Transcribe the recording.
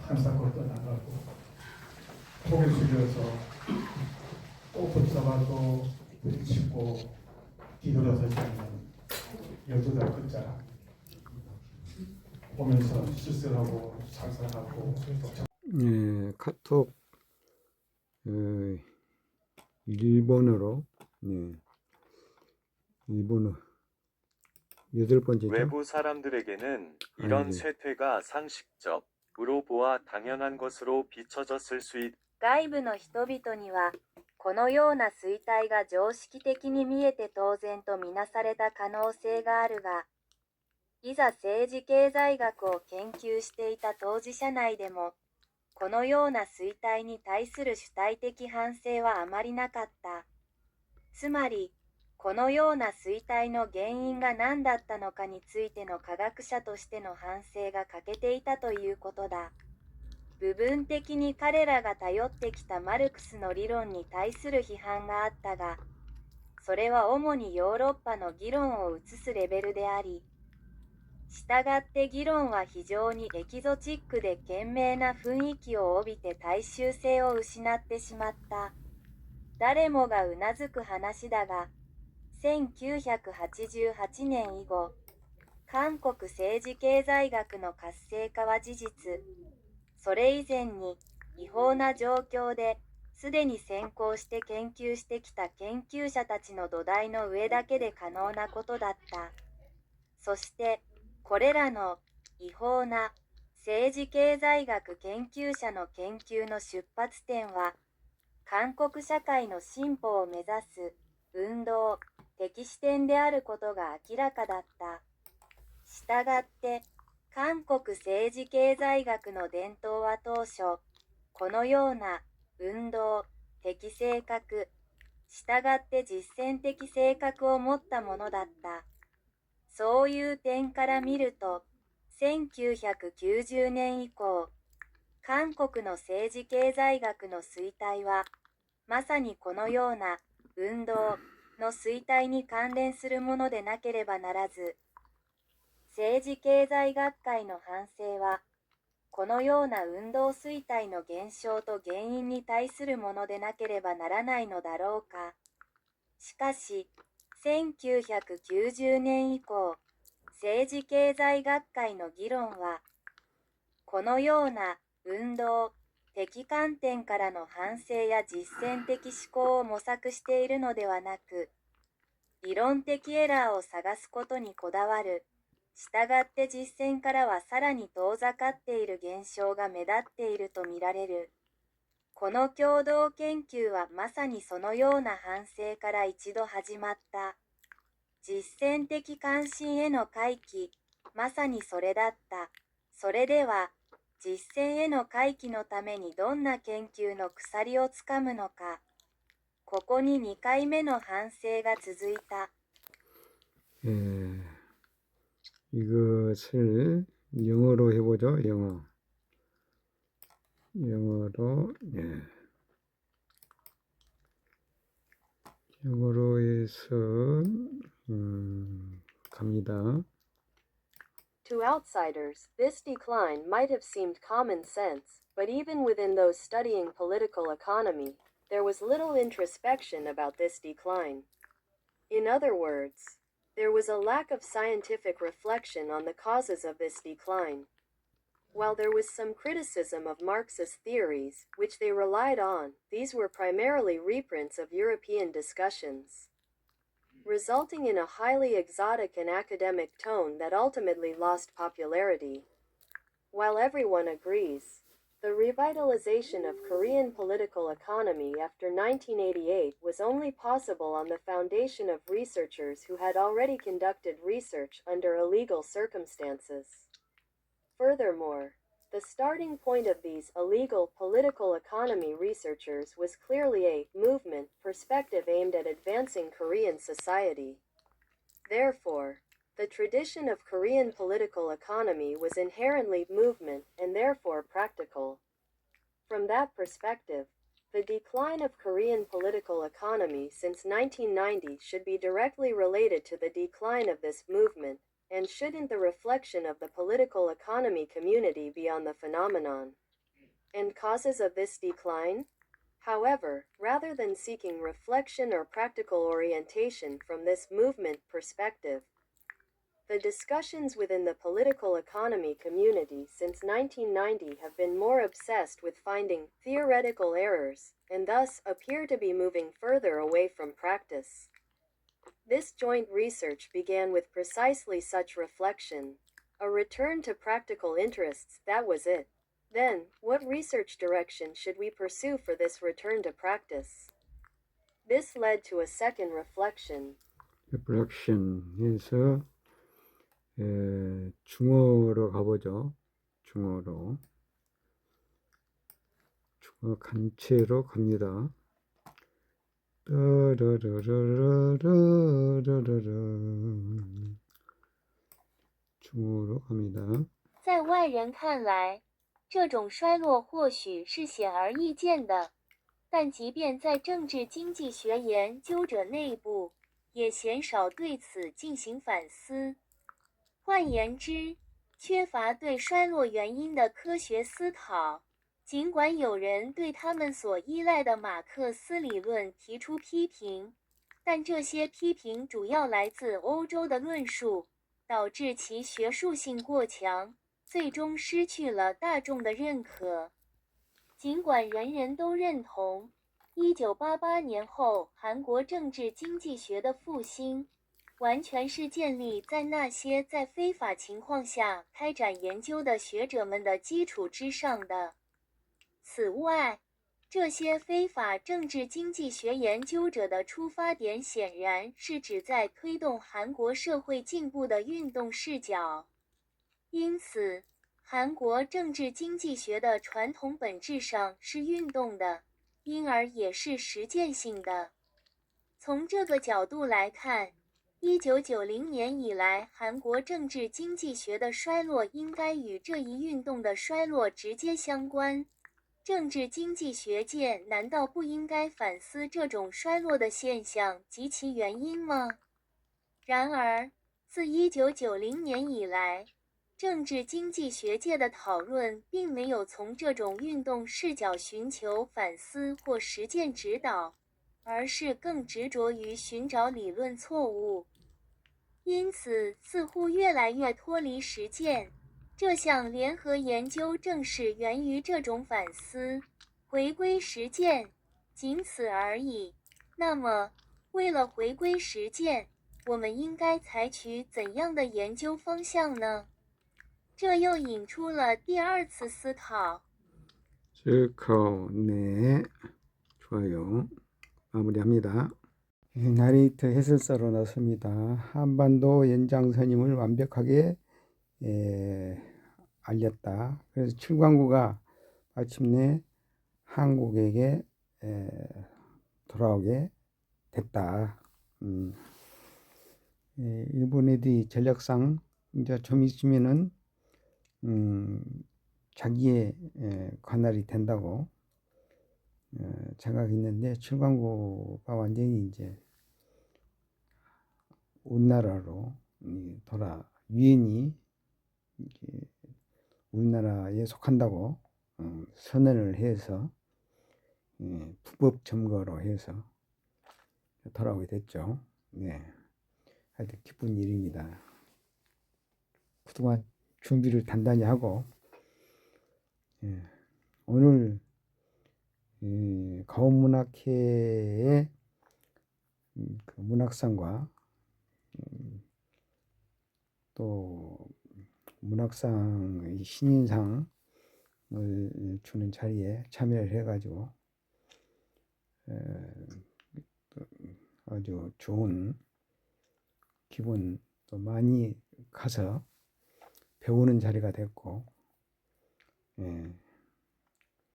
한사코 떠나가고 고개 숙여서 또 붙잡아도 부딪히고 뒤돌아서 잡는 12끝자락 보면서 쓸쓸하고 살살하고 예, 카톡 일본어로 일본어 8번째죠. 외부 사람들에게는 이런 아니지. 쇠퇴가 상식적으로 보아 당연한 것으로 비춰졌을 수 있다. 外部の人々にはこのような衰退が常識的に見えて当然とみなされた可能性があるが、いざ政治経済学を研究していた当事者内でもこのような衰退に対する主体的反省はあまりなかった。つまりこのような衰退の原因が何だったのかについての科学者としての反省が欠けていたということだ。部分的に彼らが頼ってきたマルクスの理論に対する批判があったが、それは主にヨーロッパの議論を移すレベルであり、したがって議論は非常にエキゾチックで賢明な雰囲気を帯びて大衆性を失ってしまった。誰もがうなずく話だが、1988年以後、韓国政治経済学の活性化は事実。それ以前に違法な状況ですでに先行して研究してきた研究者たちの土台の上だけで可能なことだった。そしてこれらの違法な政治経済学研究者の研究の出発点は韓国社会の進歩を目指す運動的視点であることが明らかだった。したがって韓国政治経済学の伝統は当初このような運動的性格、したがって実践的性格を持ったものだった。そういう点から見ると、1990年以降、韓国の政治経済学の衰退は、まさにこのような運動の衰退に関連するものでなければならず、政治経済学会の反省は、このような運動衰退の現象と原因に対するものでなければならないのだろうか。しかし、1990年以降、政治経済学会の議論は、このような運動的観点からの反省や実践的思考を模索しているのではなく、理論的エラーを探すことにこだわる。したがって実践からはさらに遠ざかっている現象が目立っているとみられる。この共同研究はまさにそのような反省から一度始まった。実践的関心への回帰、まさにそれだった。それでは、実践への回帰のためにどんな研究の鎖をつかむのか。ここに2回目の反省が続いた。이것을 영어로 해보죠. 영어로 영어로 해서 갑니다. To outsiders, this decline might have seemed common sense, but even within those studying political economy, there was little introspection about this decline. In other words, there was a lack of scientific reflection on the causes of this decline. While there was some criticism of Marxist theories, which they relied on, these were primarily reprints of European discussions, resulting in a highly exotic and academic tone that ultimately lost popularity. While everyone agrees, the revitalization of Korean political economy after 1988 was only possible on the foundation of researchers who had already conducted research under illegal circumstances. Furthermore, the starting point of these illegal political economy researchers was clearly a movement perspective aimed at advancing Korean society. Therefore, the tradition of Korean political economy was inherently movement and therefore practical. From that perspective, the decline of Korean political economy since 1990 should be directly related to the decline of this movement, and shouldn't the reflection of the political economy community be on the phenomenon? and causes of this decline? However, rather than seeking reflection or practical orientation from this movement perspective, the discussions within the political economy community since 1990 have been more obsessed with finding theoretical errors, and thus appear to be moving further away from practice. This joint research began with precisely such reflection, a return to practical interests, that was it. Then, what research direction should we pursue for this return to practice? This led to a second reflection. reflection에서 중어로 가보죠. 중어 간체로 갑니다. 중어로 갑니다. 在外人看来，这种衰落或许是显而易见的，但即便在政治经济学研究者内部，也鲜少对此进行反思。换言之，缺乏对衰落原因的科学思考。尽管有人对他们所依赖的马克思理论提出批评，但这些批评主要来自欧洲的论述，导致其学术性过强，最终失去了大众的认可。尽管人人都认同1988年后韩国政治经济学的复兴完全是建立在那些在非法情况下开展研究的学者们的基础之上的。此外，这些非法政治经济学研究者的出发点显然是指在推动韩国社会进步的运动视角。因此，韩国政治经济学的传统本质上是运动的，因而也是实践性的。从这个角度来看，1990年以来韩国政治经济学的衰落应该与这一运动的衰落直接相关。政治经济学界难道不应该反思这种衰落的现象及其原因吗？然而，自1990年以来，政治经济学界的讨论并没有从这种运动视角寻求反思或实践指导，而是更执着于寻找理论错误，因此似乎越来越脱离实践。这项联合研究正是源于这种反思，回归实践，仅此而已。那么，为了回归实践，我们应该采取怎样的研究方向呢？这又引出了第二次思考。 네, 좋아요. 마무리합니다. 나레이터 해설사로 나섭니다. 한반도 연장선임을 완벽하게 알렸다. 그래서 출광구가 마침내 한국에게 돌아오게 됐다. 일본 애들이 전략상 이제 좀 있으면은 자기의 관할이 된다고 생각했는데 출광구가 완전히 이제 우리나라로 유엔이 우리나라에 속한다고 선언을 해서 불법 점거로 해서 돌아오게 됐죠. 네, 하여튼 기쁜 일입니다. 그동안 준비를 단단히 하고 오늘 가온문학회의 그 문학상과 또 문학상 신인상을 주는 자리에 참여를 해가지고 아주 좋은 기분도 많이 가서 배우는 자리가 됐고